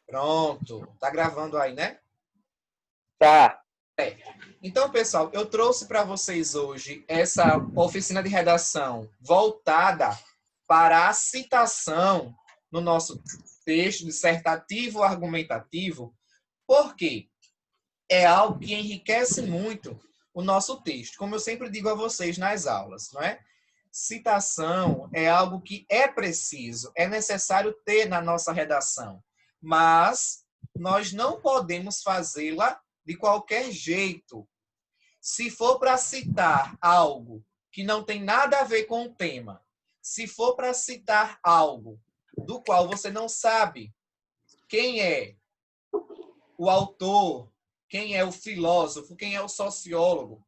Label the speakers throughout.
Speaker 1: Pronto. Tá gravando aí, né?
Speaker 2: Tá.
Speaker 1: Então, pessoal, eu trouxe para vocês hoje essa oficina de redação voltada para a citação no nosso texto dissertativo argumentativo, porque é algo que enriquece muito o nosso texto, como eu sempre digo a vocês nas aulas, não é? Citação é algo que é preciso, é necessário ter na nossa redação, mas nós não podemos fazê-la de qualquer jeito. Se for para citar algo que não tem nada a ver com o tema, se for para citar algo do qual você não sabe quem é o autor, quem é o filósofo, quem é o sociólogo,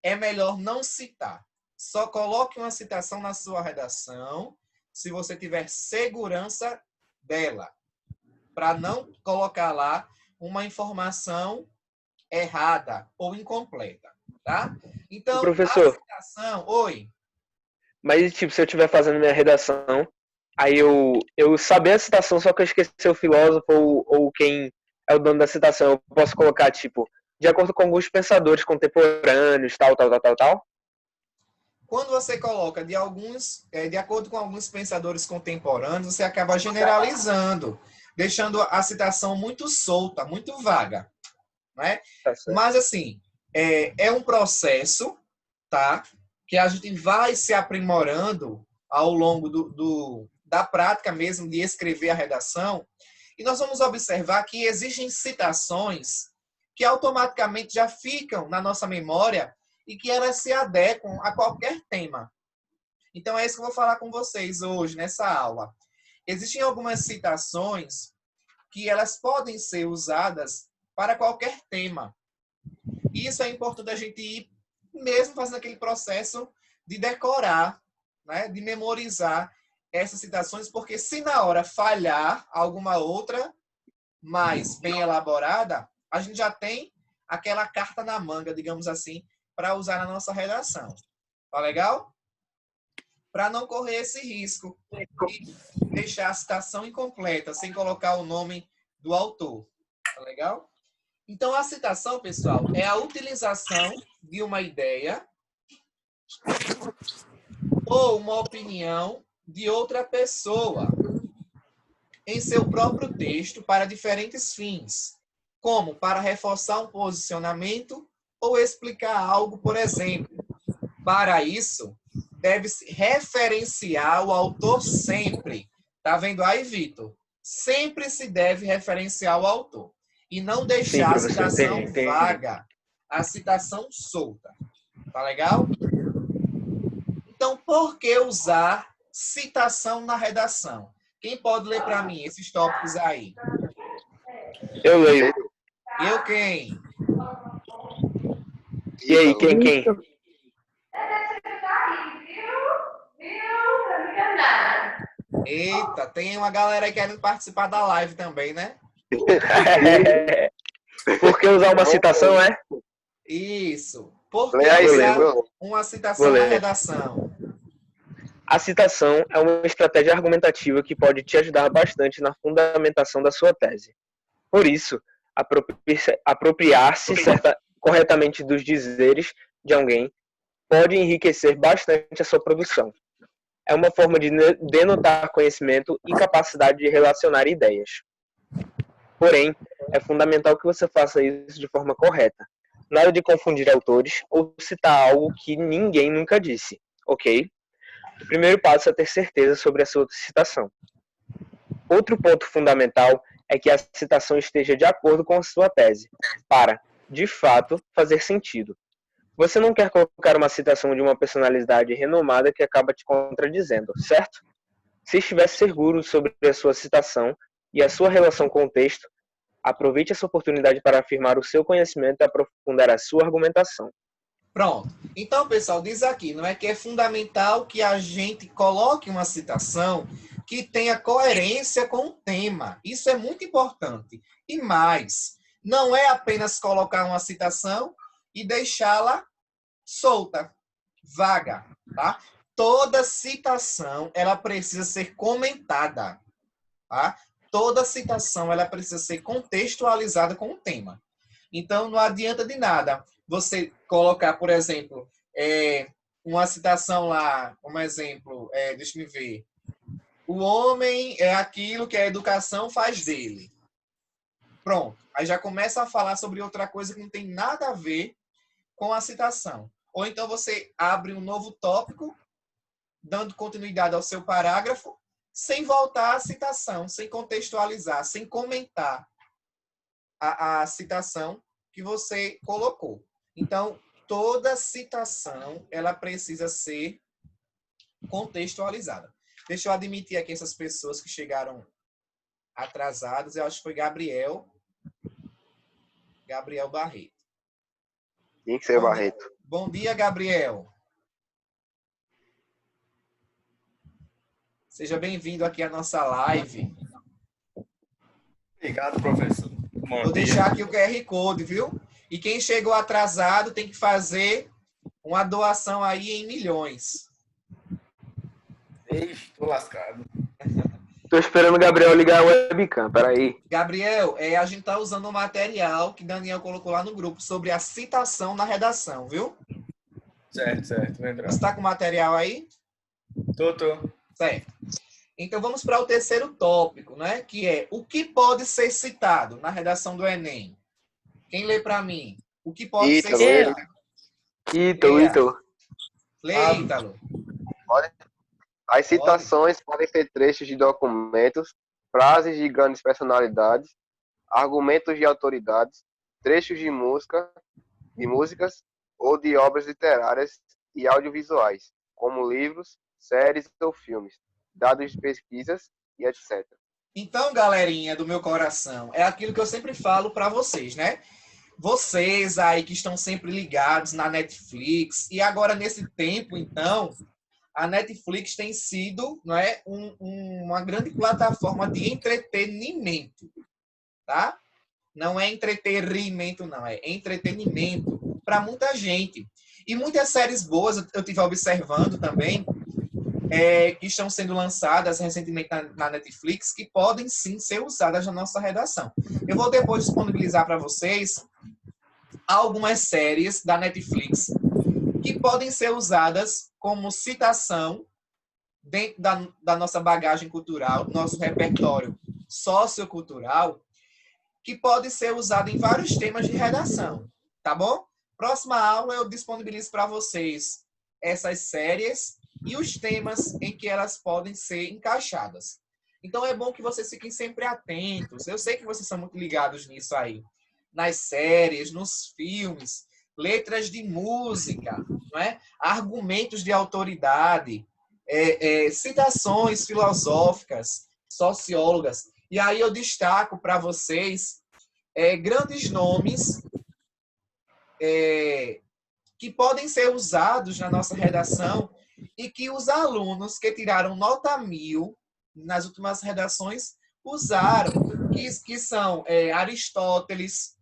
Speaker 1: é melhor não citar. Só coloque uma citação na sua redação se você tiver segurança dela, para não colocar lá uma informação errada ou incompleta, tá?
Speaker 2: O
Speaker 1: Então, a
Speaker 2: professor,
Speaker 1: citação... Oi.
Speaker 2: mas tipo, se eu estiver fazendo minha redação, aí eu saber a citação, só que eu esqueci o filósofo ou quem é o dono da citação, eu posso colocar, tipo, de acordo com alguns pensadores contemporâneos, tal.
Speaker 1: Quando você coloca de acordo com alguns pensadores contemporâneos, você acaba generalizando, deixando a citação muito solta, muito vaga, né?
Speaker 2: Tá certo.
Speaker 1: Mas assim, é um processo, tá? Que a gente vai se aprimorando ao longo da prática mesmo de escrever a redação, e nós vamos observar que existem citações que automaticamente já ficam na nossa memória e que elas se adequam a qualquer tema. Então é isso que eu vou falar com vocês hoje nessa aula. Existem algumas citações que elas podem ser usadas para qualquer tema. E isso é importante a gente ir mesmo fazendo aquele processo de decorar, né, de memorizar essas citações, porque se na hora falhar alguma outra mais bem elaborada, a gente já tem aquela carta na manga, digamos assim, para usar na nossa redação. Tá legal? Para não correr esse risco de deixar a citação incompleta, sem colocar o nome do autor. Tá legal? Então, a citação, pessoal, é a utilização de uma ideia ou uma opinião de outra pessoa em seu próprio texto para diferentes fins, como para reforçar um posicionamento ou explicar algo, por exemplo. Para isso, deve-se referenciar o autor sempre. Tá vendo aí, Vitor? Sempre se deve referenciar o autor. E não
Speaker 2: Sim,
Speaker 1: deixar a
Speaker 2: professor,
Speaker 1: citação
Speaker 2: entendi.
Speaker 1: vaga, a citação solta. Tá legal? Então, por que usar citação na redação? Quem pode ler para mim esses tópicos aí?
Speaker 2: Eu leio.
Speaker 1: Eu quem?
Speaker 2: E aí, quem?
Speaker 1: Eita, tem uma galera aí querendo participar da live também, né?
Speaker 2: Por que usar uma citação, é?
Speaker 1: Isso. Por
Speaker 3: Lê
Speaker 1: que
Speaker 3: aí,
Speaker 1: usar
Speaker 3: lê.
Speaker 1: uma
Speaker 2: Vou
Speaker 1: citação na
Speaker 2: ler.
Speaker 1: redação?
Speaker 2: A citação é uma estratégia argumentativa que pode te ajudar bastante na fundamentação da sua tese. Por isso, apropriar-se corretamente dos dizeres de alguém pode enriquecer bastante a sua produção. É uma forma de denotar conhecimento e capacidade de relacionar ideias. Porém, é fundamental que você faça isso de forma correta. Nada de confundir autores ou citar algo que ninguém nunca disse, ok? O primeiro passo é ter certeza sobre a sua citação. Outro ponto fundamental é que a citação esteja de acordo com a sua tese, para, de fato, fazer sentido. Você não quer colocar uma citação de uma personalidade renomada que acaba te contradizendo, certo? Se estiver seguro sobre a sua citação e a sua relação com o texto, aproveite essa oportunidade para afirmar o seu conhecimento e aprofundar a sua argumentação.
Speaker 1: Pronto. Então, pessoal, diz aqui, não é que é fundamental que a gente coloque uma citação que tenha coerência com o tema. Isso é muito importante. E mais, não é apenas colocar uma citação e deixá-la solta, vaga, tá? Toda citação, ela precisa ser comentada, tá? toda citação ela precisa ser contextualizada com o tema. Então, não adianta de nada você colocar, por exemplo, uma citação lá, como exemplo, deixa eu ver. O homem é aquilo que a educação faz dele. Pronto. Aí já começa a falar sobre outra coisa que não tem nada a ver com a citação. Ou então você abre um novo tópico, dando continuidade ao seu parágrafo, sem voltar à citação, sem contextualizar, sem comentar a citação que você colocou. Então, toda citação ela precisa ser contextualizada. Deixa eu admitir aqui essas pessoas que chegaram atrasadas. Eu acho que foi Gabriel Barreto.
Speaker 3: Tinha que ser o Barreto.
Speaker 1: Bom dia, Gabriel. Seja bem-vindo aqui à nossa live.
Speaker 4: Obrigado, professor.
Speaker 1: Vou deixar aqui o QR Code, viu? E quem chegou atrasado tem que fazer uma doação aí em milhões.
Speaker 4: Estou lascado.
Speaker 2: Tô esperando o Gabriel ligar a webcam, peraí.
Speaker 1: Gabriel, a gente tá usando um material que Daniel colocou lá no grupo sobre a citação na redação, viu?
Speaker 4: Certo.
Speaker 1: Você tá com o material aí?
Speaker 4: Tô.
Speaker 1: Certo. Então vamos para o terceiro tópico, né? Que é o que pode ser citado na redação do Enem. Quem lê para mim? O que pode ser citado?
Speaker 2: Ítalo.
Speaker 1: Lê, Ítalo.
Speaker 3: As citações podem ser trechos de documentos, frases de grandes personalidades, argumentos de autoridades, trechos de músicas ou de obras literárias e audiovisuais, como livros, séries ou filmes, dados de pesquisas e etc.
Speaker 1: Então, galerinha do meu coração, é aquilo que eu sempre falo para vocês, né? Vocês aí que estão sempre ligados na Netflix, e agora nesse tempo, então, a Netflix tem sido, não é, uma grande plataforma de entretenimento, tá? Não é entretenimento, não, é entretenimento para muita gente. E muitas séries boas eu estive observando também, que estão sendo lançadas recentemente na Netflix, que podem sim ser usadas na nossa redação. Eu vou depois disponibilizar para vocês algumas séries da Netflix que podem ser usadas como citação dentro da nossa bagagem cultural, nosso repertório sociocultural, que pode ser usado em vários temas de redação, tá bom? Próxima aula eu disponibilizo para vocês essas séries e os temas em que elas podem ser encaixadas. Então é bom que vocês fiquem sempre atentos. Eu sei que vocês são muito ligados nisso aí. Nas séries, nos filmes, letras de música, não é? Argumentos de autoridade, citações filosóficas, sociólogas. E aí eu destaco para vocês grandes nomes que podem ser usados na nossa redação e que os alunos que tiraram nota 1000 nas últimas redações usaram, que são Aristóteles,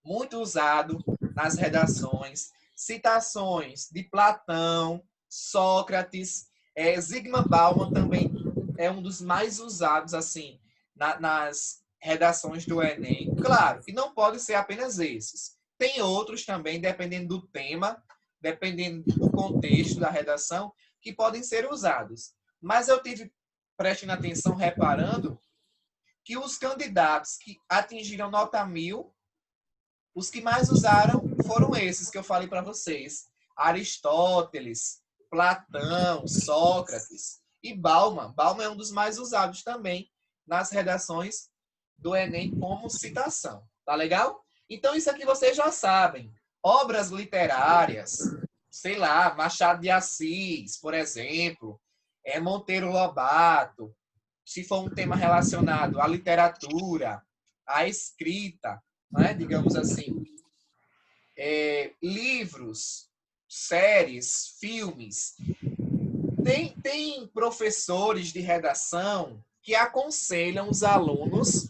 Speaker 1: muito usado nas redações, citações de Platão, Sócrates, Zygmunt Bauman também é um dos mais usados assim nas redações do Enem. Claro que não pode ser apenas esses. Tem outros também, dependendo do tema, dependendo do contexto da redação, que podem ser usados. Mas eu tive, prestando atenção, reparando, que os candidatos que atingiram nota 1000, os que mais usaram foram esses que eu falei para vocês. Aristóteles, Platão, Sócrates e Bauman. Bauman é um dos mais usados também nas redações do Enem como citação. Tá legal? Então, isso aqui vocês já sabem. Obras literárias, sei lá, Machado de Assis, por exemplo, Monteiro Lobato, se for um tema relacionado à literatura, à escrita, né, digamos assim, livros, séries, filmes. Tem professores de redação que aconselham os alunos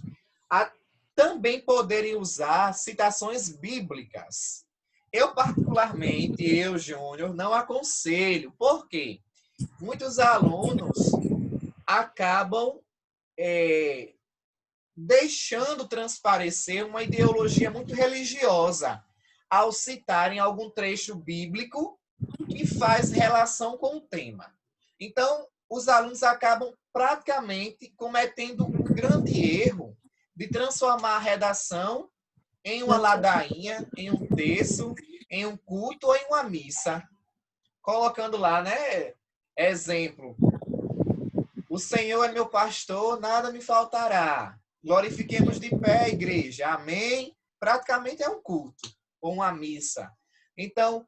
Speaker 1: a também poderem usar citações bíblicas. Eu, particularmente, Júnior, não aconselho. Por quê? Muitos alunos acabam deixando transparecer uma ideologia muito religiosa ao citarem algum trecho bíblico que faz relação com o tema. Então, os alunos acabam praticamente cometendo um grande erro de transformar a redação em uma ladainha, em um terço, em um culto ou em uma missa. Colocando lá, né? Exemplo. O Senhor é meu pastor, nada me faltará. Glorifiquemos de pé, igreja. Amém? Praticamente é um culto ou uma missa. Então,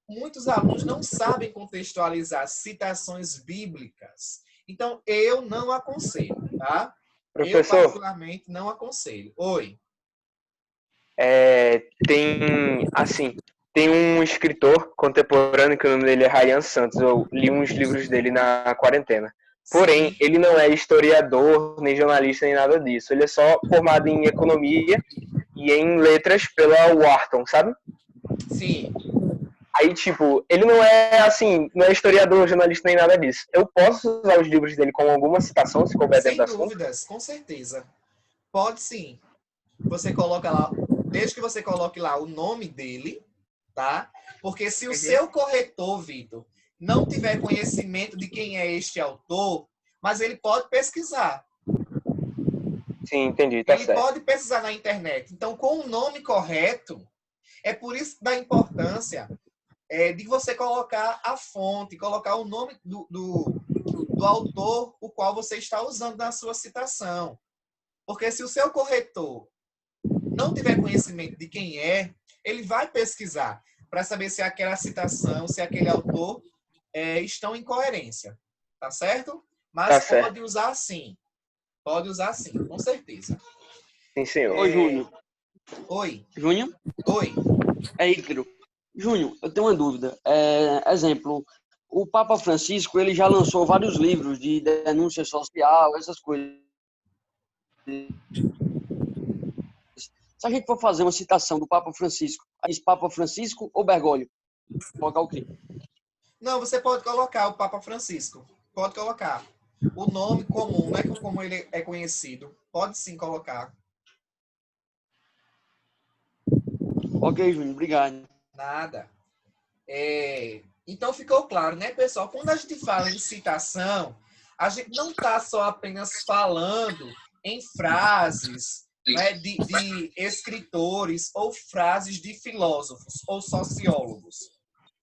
Speaker 1: muitos alunos não sabem contextualizar citações bíblicas. Então, eu não aconselho, tá? Eu,
Speaker 2: Professor,
Speaker 1: particularmente, não aconselho. Oi.
Speaker 2: tem um escritor contemporâneo que o nome dele é Ryan Santos. Eu li uns livros dele na quarentena. Porém,
Speaker 1: Sim,
Speaker 2: ele não é historiador, nem jornalista, nem nada disso. Ele é só formado em economia e em letras pela Wharton, sabe?
Speaker 1: sim.
Speaker 2: Aí, tipo, ele não é assim, não é historiador, jornalista, nem nada disso. Eu posso usar os livros dele como alguma citação, se couber dentro
Speaker 1: Sem
Speaker 2: do assunto?
Speaker 1: dúvidas, com certeza. Pode sim. Você coloca lá, desde que você coloque lá o nome dele, tá? Porque se o seu corretor, Vitor, não tiver conhecimento de quem é este autor, mas ele pode pesquisar.
Speaker 2: Sim, entendi, tá
Speaker 1: Ele
Speaker 2: certo.
Speaker 1: pode pesquisar na internet. Então, com o nome correto, é por isso da importância de você colocar a fonte, colocar o nome do autor, o qual você está usando na sua citação. Porque se o seu corretor não tiver conhecimento de quem é, ele vai pesquisar para saber se aquela citação, se aquele autor estão em coerência. Tá certo?
Speaker 2: Tá
Speaker 1: Mas
Speaker 2: certo.
Speaker 1: pode usar sim. Pode usar sim, com certeza.
Speaker 2: Sim, senhor.
Speaker 5: Ô, Júnior.
Speaker 1: Oi.
Speaker 5: Júnior?
Speaker 1: Oi.
Speaker 5: É Ícaro. Júnior, eu tenho uma dúvida. Exemplo, o Papa Francisco, ele já lançou vários livros de denúncia social, essas coisas. Se a gente for fazer uma citação do Papa Francisco, diz Papa Francisco ou Bergoglio? Colocar o quê?
Speaker 1: Não, você pode colocar o Papa Francisco. Pode colocar. O nome comum, não é como ele é conhecido. Pode sim colocar.
Speaker 5: Ok, Júnior, obrigado.
Speaker 1: Nada. Então ficou claro, né, pessoal? Quando a gente fala em citação, a gente não está só apenas falando em frases, né, de escritores ou frases de filósofos ou sociólogos.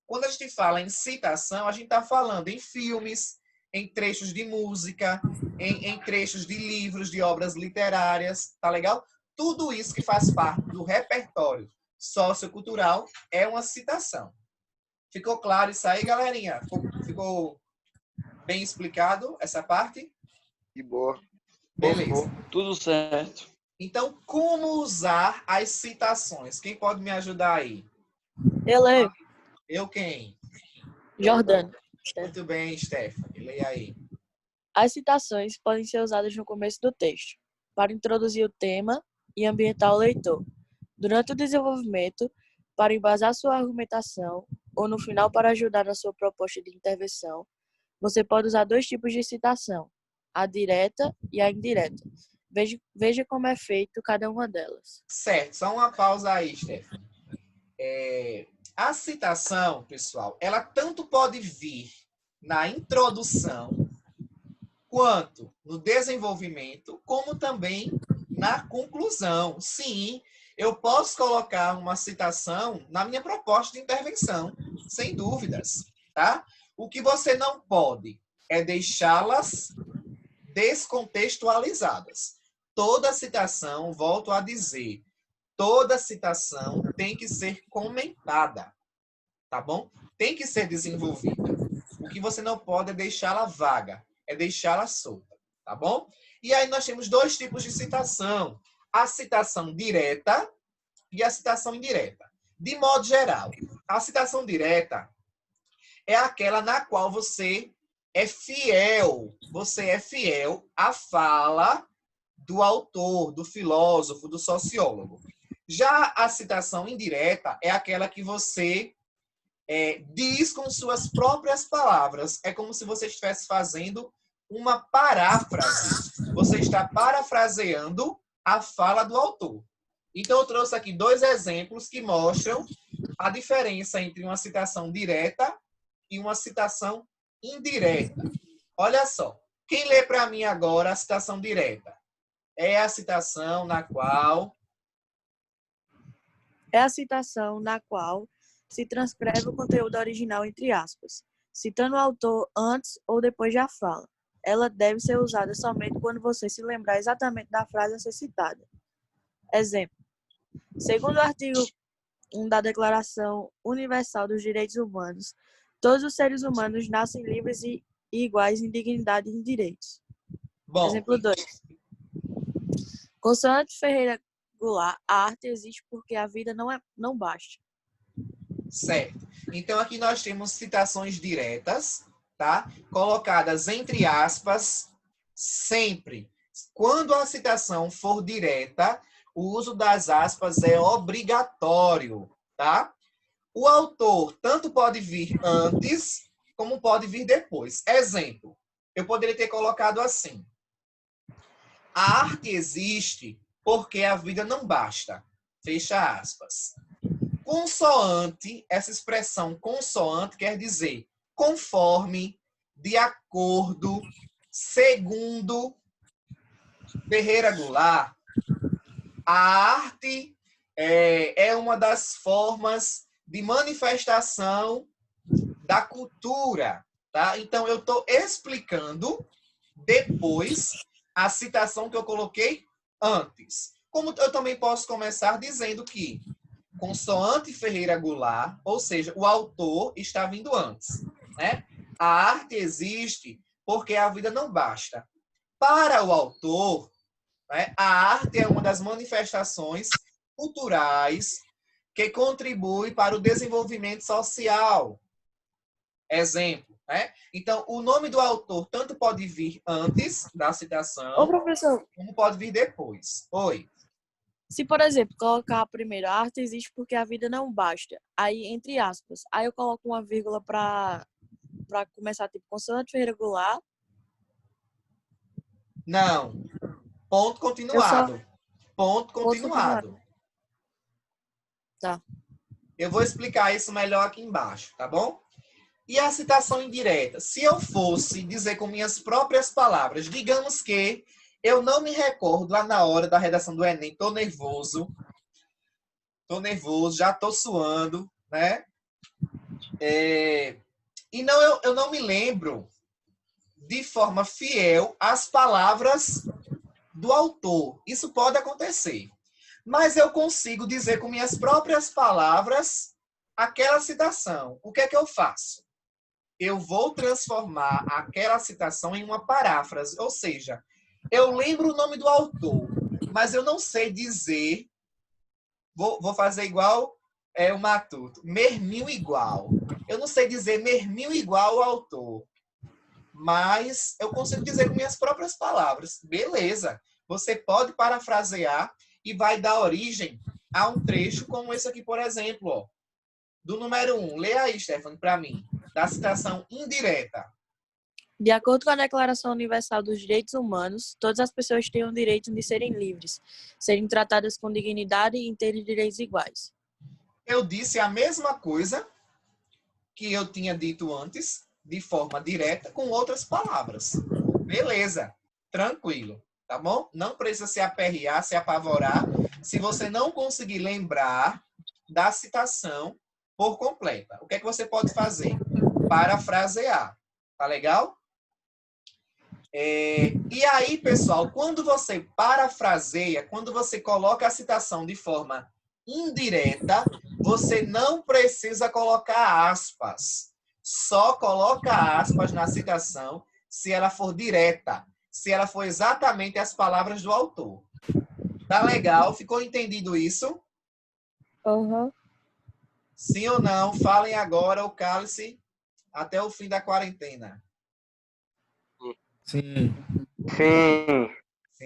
Speaker 1: Quando a gente fala em citação, a gente está falando em filmes, em trechos de música, em trechos de livros, de obras literárias, tá legal? Tudo isso que faz parte do repertório sociocultural é uma citação. Ficou claro isso aí, galerinha? Ficou bem explicado essa parte?
Speaker 3: De boa.
Speaker 1: Beleza.
Speaker 5: Tudo certo.
Speaker 1: Então, como usar as citações? Quem pode me ajudar aí?
Speaker 6: Eu leio.
Speaker 1: Eu quem?
Speaker 6: Jordano.
Speaker 1: Muito bem, Stephanie. Leia aí.
Speaker 6: As citações podem ser usadas no começo do texto, para introduzir o tema e ambientar o leitor, durante o desenvolvimento, para embasar sua argumentação, ou no final para ajudar na sua proposta de intervenção. Você pode usar dois tipos de citação, a direta e a indireta. Veja como é feito cada uma delas.
Speaker 1: Certo, só uma pausa aí, Stephanie. A citação, pessoal, ela tanto pode vir na introdução, quanto no desenvolvimento, como também na conclusão. Sim, eu posso colocar uma citação na minha proposta de intervenção, sem dúvidas, tá? O que você não pode é deixá-las descontextualizadas. Toda citação, volto a dizer, toda citação tem que ser comentada, tá bom? Tem que ser desenvolvida. O que você não pode é deixá-la vaga, é deixá-la solta, tá bom? E aí nós temos dois tipos de citação: a citação direta e a citação indireta. De modo geral, a citação direta é aquela na qual você é fiel à fala do autor, do filósofo, do sociólogo. Já a citação indireta é aquela que você diz com suas próprias palavras. É como se você estivesse fazendo uma paráfrase. Você está parafraseando a fala do autor. Então, eu trouxe aqui 2 exemplos que mostram a diferença entre uma citação direta e uma citação indireta. Olha só. Quem lê para mim agora a citação direta? É a citação na qual...
Speaker 6: É a citação na qual se transcreve o conteúdo original entre aspas, citando o autor antes ou depois da fala. Ela deve ser usada somente quando você se lembrar exatamente da frase a ser citada. Exemplo. Segundo o artigo 1 da Declaração Universal dos Direitos Humanos, todos os seres humanos nascem livres e iguais em dignidade e em direitos.
Speaker 1: Bom,
Speaker 6: Exemplo 2. Consoante Ferreira Goulart, a arte existe porque a vida não basta.
Speaker 1: certo. Então, aqui nós temos citações diretas, tá? Colocadas entre aspas, sempre. Quando a citação for direta, o uso das aspas é obrigatório, tá? O autor tanto pode vir antes, como pode vir depois. Exemplo, eu poderia ter colocado assim. A arte existe porque a vida não basta. Fecha aspas. Consoante, essa expressão consoante quer dizer conforme, de acordo, segundo Ferreira Goulart, a arte é uma das formas de manifestação da cultura, tá? Então, eu estou explicando depois a citação que eu coloquei antes. Como eu também posso começar dizendo que consoante Ferreira Goulart, ou seja, o autor está vindo antes, né? A arte existe porque a vida não basta. Para o autor, né, a arte é uma das manifestações culturais que contribui para o desenvolvimento social. Exemplo, né? Então, o nome do autor tanto pode vir antes da
Speaker 6: Ô,
Speaker 1: citação,
Speaker 6: professor,
Speaker 1: como pode vir depois. Oi.
Speaker 6: se, por exemplo, colocar primeiro, a arte existe porque a vida não basta, aí, entre aspas, aí eu coloco uma vírgula para começar, tipo, consoante Ferreira Goulart,
Speaker 1: Não. Ponto
Speaker 6: eu só...
Speaker 1: continuado. Ponto
Speaker 6: Ponto continuado.
Speaker 1: continuado.
Speaker 6: Tá.
Speaker 1: Eu vou explicar isso melhor aqui embaixo, tá bom? E a citação indireta? Se eu fosse dizer com minhas próprias palavras, digamos que eu não me recordo lá na hora da redação do Enem, tô nervoso, já tô suando, né? E não, eu não me lembro de forma fiel as palavras do autor. Isso pode acontecer. Mas eu consigo dizer com minhas próprias palavras aquela citação. O que é que eu faço? Eu vou transformar aquela citação em uma paráfrase. Ou seja, eu lembro o nome do autor, mas eu não sei dizer... Vou fazer igual o Matuto. Mermil igual. Eu não sei dizer mermil igual ao autor. Mas eu consigo dizer com minhas próprias palavras. Beleza. Você pode parafrasear e vai dar origem a um trecho como esse aqui, por exemplo. Ó, do número 1. Lê aí, Stephanie, para mim. Da citação indireta.
Speaker 6: De acordo com a Declaração Universal dos Direitos Humanos, todas as pessoas têm o direito de serem livres, serem tratadas com dignidade e terem direitos iguais.
Speaker 1: Eu disse a mesma coisa que eu tinha dito antes, de forma direta, com outras palavras. Beleza. Tranquilo. Tá bom? Não precisa se aperrear, se apavorar, se você não conseguir lembrar da citação por completa. O que é que você pode fazer? Parafrasear. Tá legal? E aí, pessoal, quando você parafraseia, quando você coloca a citação de forma indireta, você não precisa colocar aspas. Só coloca aspas na citação se ela for direta, se ela for exatamente as palavras do autor. Tá legal? Ficou entendido isso?
Speaker 6: Uhum.
Speaker 1: Sim ou não? Falem agora ou cale-se até o fim da quarentena.
Speaker 4: Sim.
Speaker 2: Sim.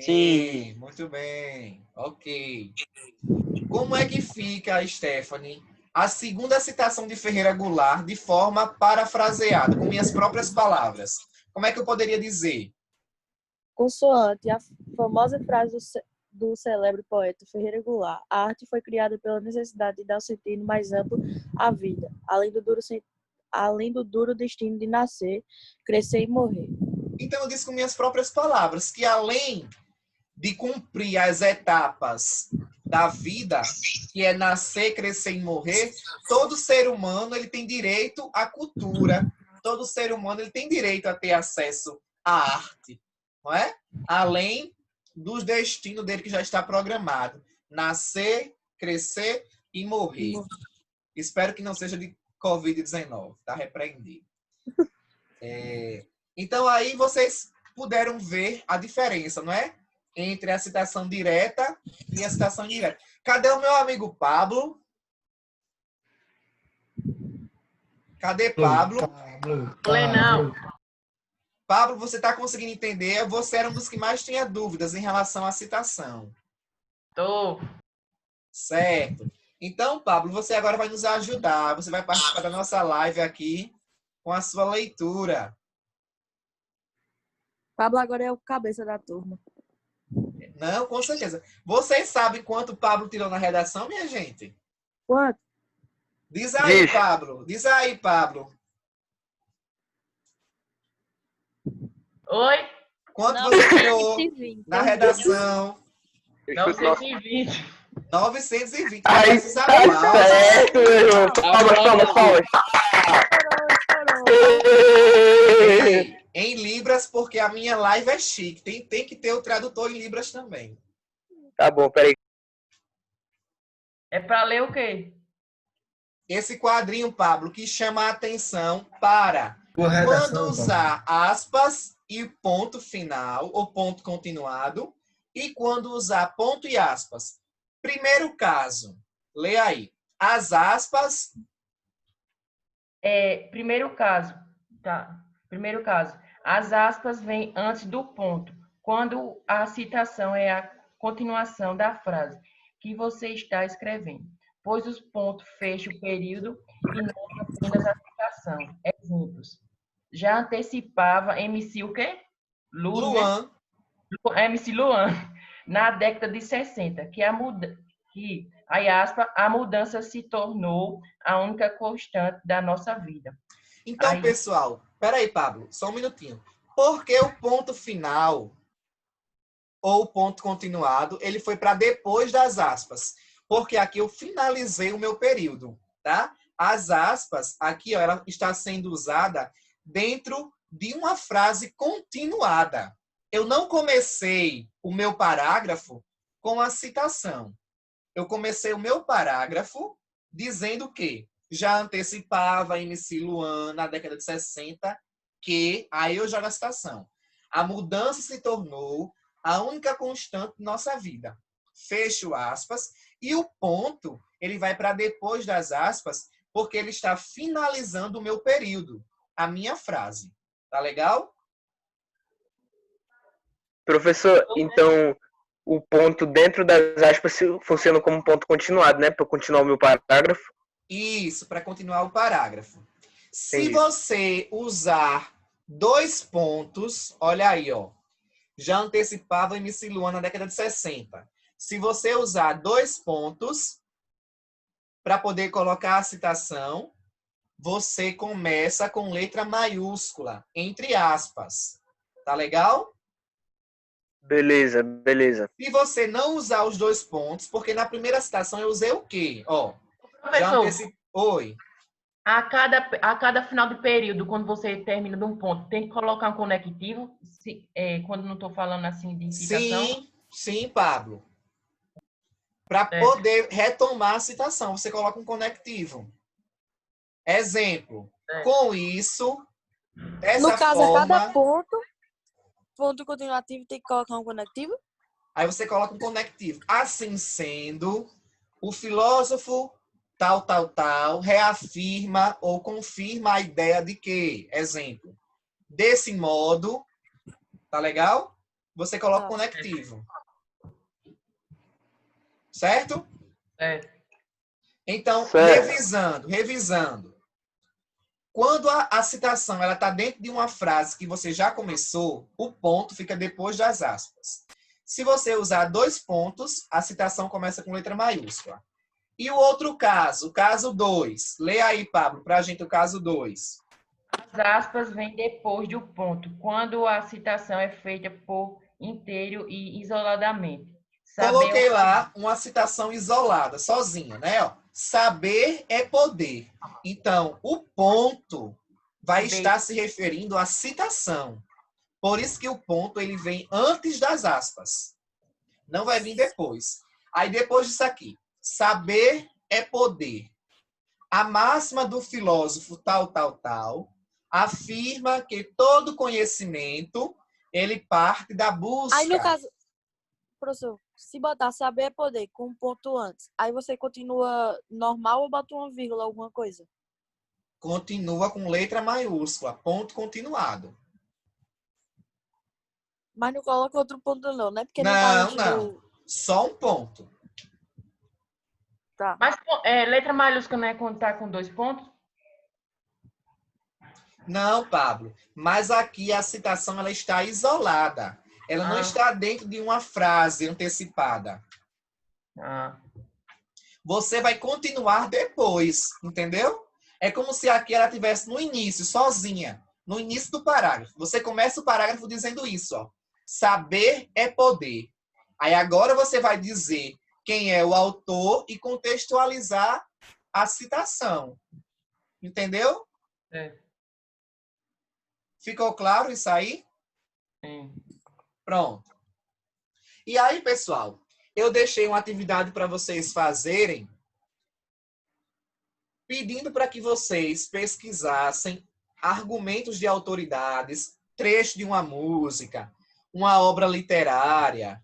Speaker 1: Sim, muito bem. Ok. Como é que fica, Stephanie, a segunda citação de Ferreira Goulart de forma parafraseada, com minhas próprias palavras? Como é que eu poderia dizer?
Speaker 6: Consoante a famosa frase do célebre poeta Ferreira Goulart, a arte foi criada pela necessidade de dar um sentido mais amplo à vida, além do duro destino de nascer, crescer e morrer.
Speaker 1: Então eu disse com minhas próprias palavras que além de cumprir as etapas da vida, que é nascer, crescer e morrer, todo ser humano ele tem direito à cultura, todo ser humano ele tem direito a ter acesso à arte, não é? Além dos destinos dele que já está programado, nascer, crescer e morrer. Espero que não seja de Covid-19, tá repreendido. Então aí vocês puderam ver a diferença, não é? Entre a citação direta e a citação indireta. Cadê o meu amigo Pablo? Cadê Pablo?
Speaker 7: Não.
Speaker 1: Pablo, você está conseguindo entender? Você era um dos que mais tinha dúvidas em relação à citação.
Speaker 7: Tô.
Speaker 1: Certo. Então, Pablo, você agora vai nos ajudar. Você vai participar da nossa live aqui com a sua leitura.
Speaker 6: Pablo agora é o cabeça da turma.
Speaker 1: Não, com certeza. Vocês sabem quanto o Pablo tirou na redação, minha gente?
Speaker 6: Quanto?
Speaker 1: Diz aí,
Speaker 2: Diz.
Speaker 1: Pablo. Diz aí, Pablo.
Speaker 7: Oi?
Speaker 1: Quanto você tirou
Speaker 6: 920.
Speaker 1: na redação?
Speaker 7: 920.
Speaker 1: 920.
Speaker 2: Aí
Speaker 1: Graças a
Speaker 2: tá
Speaker 1: Deus.
Speaker 2: certo, meu irmão. Palmas, palmas, palmas.
Speaker 1: Em Libras, porque a minha live é chique. Tem que ter o tradutor em Libras também.
Speaker 2: Tá bom, peraí.
Speaker 7: É pra ler o quê?
Speaker 1: Esse quadrinho, Pablo, que chama a atenção para
Speaker 4: Boa
Speaker 1: quando
Speaker 4: redação,
Speaker 1: usar aspas e ponto final, ou ponto continuado, e quando usar ponto e aspas. Primeiro caso, lê aí. As aspas.
Speaker 7: Primeiro caso. Tá. Primeiro caso. As aspas vêm antes do ponto, quando a citação é a continuação da frase que você está escrevendo, pois os pontos fecham o período e não apenas a citação. Exemplos. Já antecipava MC o quê?
Speaker 1: Luan.
Speaker 7: MC Luan, na década de 60, a mudança se tornou a única constante da nossa vida.
Speaker 1: Então,
Speaker 7: Aí.
Speaker 1: pessoal, peraí, Pablo, só um minutinho. Por que o ponto final ou o ponto continuado, ele foi para depois das aspas? Porque aqui eu finalizei o meu período, tá? As aspas, aqui, ó, ela está sendo usada dentro de uma frase continuada. Eu não comecei o meu parágrafo com a citação. Eu comecei o meu parágrafo dizendo que já antecipava MC Luan na década de 60, que aí eu jogo a citação. A mudança se tornou a única constante de nossa vida. Fecho aspas. E o ponto, ele vai para depois das aspas, porque ele está finalizando o meu período, a minha frase. Tá legal?
Speaker 2: Professor, então o ponto dentro das aspas funciona como ponto continuado, né? Para continuar o meu parágrafo.
Speaker 1: Isso, para continuar o parágrafo. Se
Speaker 2: Entendi.
Speaker 1: você usar 2 pontos, olha aí, ó. Já antecipava MC Luan na década de 60. Se você usar 2 pontos para poder colocar a citação, você começa com letra maiúscula, entre aspas. Tá legal?
Speaker 2: Beleza, beleza.
Speaker 1: Se você não usar os 2 pontos, porque na primeira citação eu usei o quê? Ó, já
Speaker 7: Professor,
Speaker 1: antecipei. Oi.
Speaker 7: a cada final de período, quando você termina de um ponto, tem que colocar um conectivo, quando não estou falando assim de citação?
Speaker 1: Sim, Pablo. Para poder retomar a citação, você coloca um conectivo. Exemplo. Com isso, dessa
Speaker 6: No caso,
Speaker 1: forma,
Speaker 6: a cada ponto continuativo tem que colocar um conectivo?
Speaker 1: aí você coloca um conectivo. Assim sendo, o filósofo tal, reafirma ou confirma a ideia de que, exemplo, desse modo, tá legal? Você coloca
Speaker 6: Tá.
Speaker 1: conectivo. Certo? Então,
Speaker 2: Certo.
Speaker 1: revisando. Quando a citação ela está dentro de uma frase que você já começou, o ponto fica depois das aspas. Se você usar 2 pontos, a citação começa com letra maiúscula. E o outro caso, o caso 2. Lê aí, Pablo, para a gente o caso 2.
Speaker 7: As aspas vêm depois do ponto, quando a citação é feita por inteiro e isoladamente.
Speaker 1: Coloquei lá uma citação isolada, sozinha, né? Ó, saber é poder. Então, o ponto vai estar se referindo à citação. Por isso que o ponto ele vem antes das aspas. Não vai vir depois. Aí depois disso aqui, saber é poder. A máxima do filósofo tal, tal, tal, afirma que todo conhecimento ele parte da busca.
Speaker 6: Aí, no caso, professor, se botar saber é poder com um ponto antes, aí você continua normal ou bota uma vírgula, alguma coisa?
Speaker 1: Continua com letra maiúscula, ponto continuado.
Speaker 6: Mas não coloca outro ponto não, né? Porque
Speaker 1: Não,
Speaker 6: tá
Speaker 1: não. Só um ponto.
Speaker 6: Tá.
Speaker 7: Mas letra maiúscula não é quando tá com 2 pontos?
Speaker 1: Não, Pablo. Mas aqui a citação ela está isolada. Ela não está dentro de uma frase antecipada. Você vai continuar depois, entendeu? É como se aqui ela estivesse no início, sozinha. No início do parágrafo. Você começa o parágrafo dizendo isso, ó. Saber é poder. Aí agora você vai dizer quem é o autor e contextualizar a citação. Entendeu? Ficou claro isso aí?
Speaker 7: Sim.
Speaker 1: Pronto. E aí, pessoal, eu deixei uma atividade para vocês fazerem, pedindo para que vocês pesquisassem argumentos de autoridades, trecho de uma música, uma obra literária,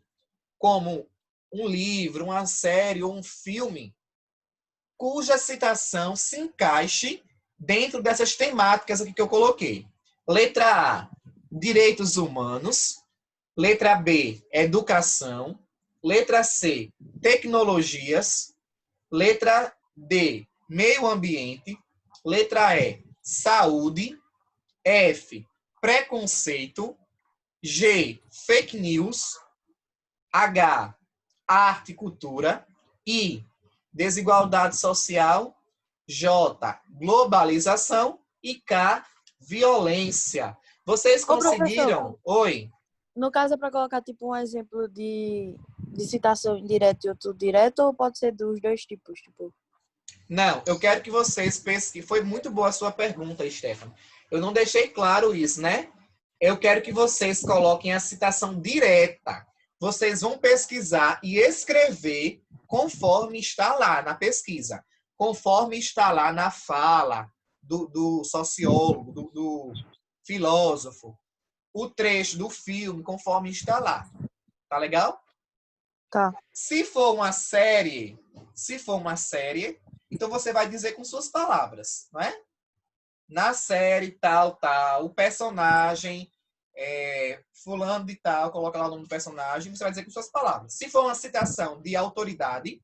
Speaker 1: como um livro, uma série ou um filme, cuja citação se encaixe dentro dessas temáticas aqui que eu coloquei. Letra A, direitos humanos. Letra B, educação. Letra C, tecnologias. Letra D, meio ambiente. Letra E, saúde. F, preconceito. G, fake news. H, arte e cultura. I, desigualdade social. J, globalização. E K, violência. Vocês conseguiram? Oi.
Speaker 6: No caso, é para colocar tipo um exemplo de citação indireta e outro direto, ou pode ser dos dois tipos? Tipo?
Speaker 1: Não, eu quero que vocês pesquisem. Foi muito boa a sua pergunta, Stefano. Eu não deixei claro isso, né? Eu quero que vocês coloquem a citação direta. Vocês vão pesquisar e escrever conforme está lá na pesquisa. Conforme está lá na fala do sociólogo, do filósofo. O trecho do filme, conforme está lá. Tá legal?
Speaker 6: Tá.
Speaker 1: Se for uma série, então você vai dizer com suas palavras, não é? Na série, tal, o personagem, fulano de tal, coloca lá o nome do personagem, você vai dizer com suas palavras. Se for uma citação de autoridade,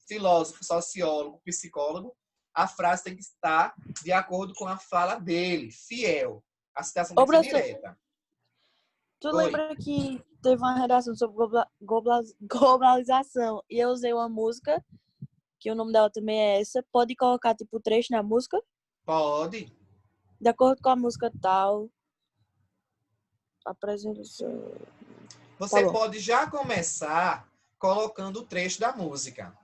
Speaker 1: filósofo, sociólogo, psicólogo, a frase tem que estar de acordo com a fala dele, fiel. A citação tem que ser direta.
Speaker 6: Tu lembra que teve uma redação sobre globalização e eu usei uma música, que o nome dela também é essa. Pode colocar tipo trecho na música?
Speaker 1: Pode.
Speaker 6: De acordo com a música tal. Apresentação.
Speaker 1: Você pode já começar colocando o trecho da música.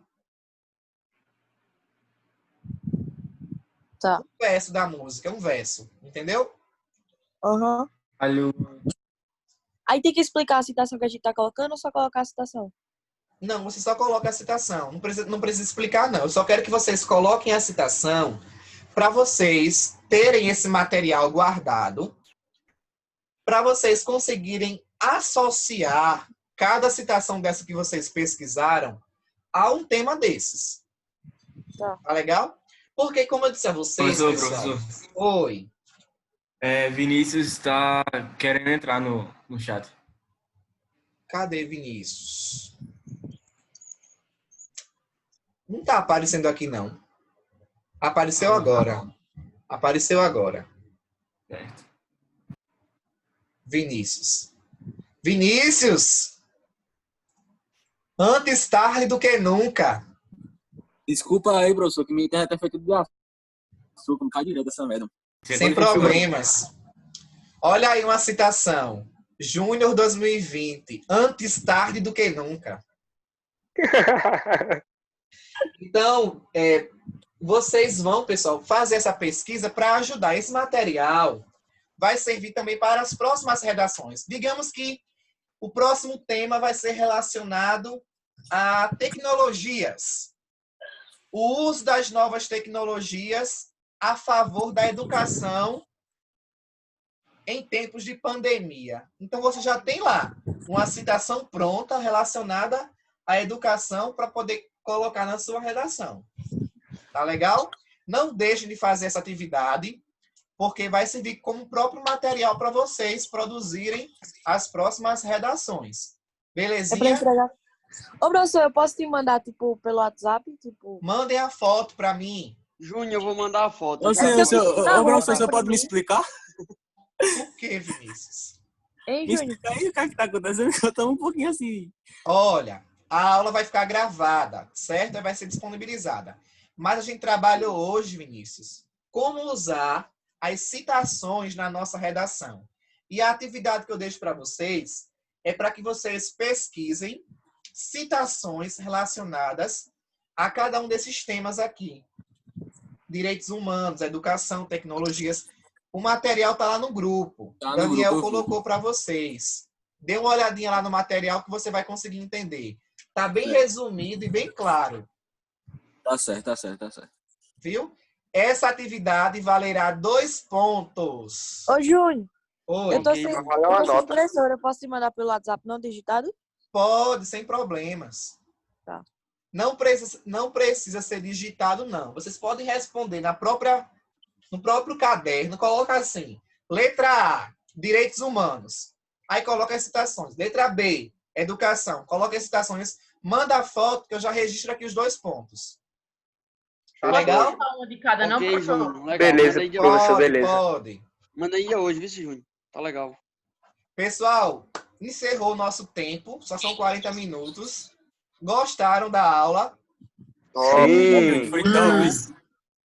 Speaker 6: Tá.
Speaker 1: Um verso da música, um verso. Entendeu?
Speaker 6: Aham. Aí tem que explicar a citação que a gente tá colocando ou só colocar a citação?
Speaker 1: Não, você só coloca a citação. Não precisa explicar, não. Eu só quero que vocês coloquem a citação para vocês terem esse material guardado, para vocês conseguirem associar cada citação dessa que vocês pesquisaram a um tema desses. Tá legal? Porque, como eu disse a vocês,
Speaker 4: Professor.
Speaker 1: Oi.
Speaker 4: Vinícius está querendo entrar no chat.
Speaker 1: Cadê Vinícius? Não tá aparecendo aqui, não. Apareceu agora.
Speaker 4: Certo.
Speaker 1: Vinícius. Vinícius! Antes tarde do que nunca.
Speaker 8: Desculpa aí, professor, que minha internet é feita de açúcar, não cai direito essa merda.
Speaker 1: Sem problemas. Olha aí uma citação. Júnior 2020. Antes tarde do que nunca. Então, vocês vão, pessoal, fazer essa pesquisa para ajudar. Esse material vai servir também para as próximas redações. Digamos que o próximo tema vai ser relacionado a tecnologias. O uso das novas tecnologias a favor da educação em tempos de pandemia. Então, você já tem lá uma citação pronta relacionada à educação para poder colocar na sua redação. Tá legal? Não deixem de fazer essa atividade, porque vai servir como próprio material para vocês produzirem as próximas redações.
Speaker 6: É pra
Speaker 1: Belezinha?
Speaker 6: entregar. Ô, professor, eu posso te mandar, tipo, pelo WhatsApp? Tipo...
Speaker 1: Mandem a foto para mim.
Speaker 5: Júnior, eu vou mandar a foto.
Speaker 8: Ô, professor, você pode me
Speaker 6: primeiro.
Speaker 8: explicar?
Speaker 1: Por que, Vinícius?
Speaker 6: Hein,
Speaker 8: Me
Speaker 6: Júnior?
Speaker 8: explica aí o que é que tá acontecendo, que eu tô um pouquinho assim.
Speaker 1: Olha, a aula vai ficar gravada, certo? Vai ser disponibilizada. Mas a gente trabalhou hoje, Vinícius, como usar as citações na nossa redação. E a atividade que eu deixo para vocês é para que vocês pesquisem citações relacionadas a cada um desses temas aqui. Direitos humanos, educação, tecnologias. O material está lá no grupo.
Speaker 8: Tá no
Speaker 1: Daniel
Speaker 8: grupo, eu vi.
Speaker 1: colocou para vocês. Dê uma olhadinha lá no material que você vai conseguir entender. Está bem resumido e bem claro.
Speaker 8: Tá certo, tá certo, tá certo.
Speaker 1: Viu? Essa atividade valerá 2 pontos.
Speaker 6: Ô, Júnior,
Speaker 1: Oi.
Speaker 6: eu tô
Speaker 3: Ok,
Speaker 6: sem,
Speaker 3: vai valer uma
Speaker 6: eu tô sem
Speaker 3: nota.
Speaker 6: impressora. Eu posso te mandar pelo WhatsApp não digitado?
Speaker 1: Pode, sem problemas.
Speaker 6: Tá.
Speaker 1: Não precisa ser digitado, não. Vocês podem responder no próprio caderno. Coloca assim, letra A, direitos humanos. Aí coloca as citações. Letra B, educação. Coloca as citações. Manda a foto que eu já registro aqui os 2 pontos. Tá
Speaker 7: Pode
Speaker 1: legal?
Speaker 7: colocar uma de cada, não,
Speaker 5: Ok,
Speaker 7: professor?
Speaker 5: Júnior. Legal.
Speaker 2: Beleza,
Speaker 5: Manda aí de
Speaker 2: professor.
Speaker 5: hoje.
Speaker 1: Pode,
Speaker 2: beleza.
Speaker 1: pode.
Speaker 5: Manda aí de hoje, viu, Júnior? Tá legal.
Speaker 1: Pessoal, encerrou o nosso tempo. Só são 40 minutos. Gostaram da aula?
Speaker 2: Sim.
Speaker 8: Foi top isso.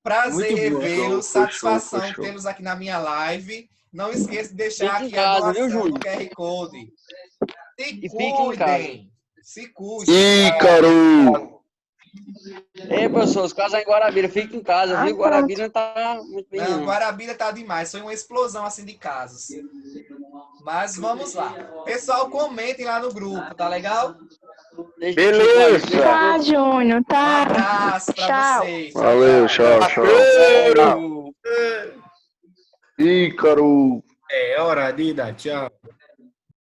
Speaker 1: Prazer
Speaker 8: Muito boa.
Speaker 1: revê-los.
Speaker 3: Show,
Speaker 1: Satisfação
Speaker 3: show.
Speaker 1: tê-los aqui na minha live. Não esqueça de deixar
Speaker 5: Fique em
Speaker 1: aqui
Speaker 5: casa,
Speaker 1: a
Speaker 5: viu,
Speaker 1: doação do
Speaker 5: Júnior?
Speaker 1: QR Code. Se
Speaker 5: E fique em
Speaker 1: cuidem. Se cuidem.
Speaker 3: Ícaro!
Speaker 5: Ei, professor, os casais em Guarabira, fica em casa, viu? Guarabira não tá muito bem,
Speaker 1: Não,
Speaker 5: não.
Speaker 1: Guarabira tá demais. Foi uma explosão assim de casos. Mas vamos lá. Pessoal, comentem lá no grupo, tá legal?
Speaker 5: Deixa
Speaker 2: Beleza.
Speaker 5: eu
Speaker 9: Tá, Júnior,
Speaker 1: Um
Speaker 9: tá.
Speaker 1: abraço pra
Speaker 9: Tchau.
Speaker 1: vocês.
Speaker 3: Valeu, tchau, tchau.
Speaker 2: Parceiro.
Speaker 3: Ícaro!
Speaker 4: É hora de dar tchau.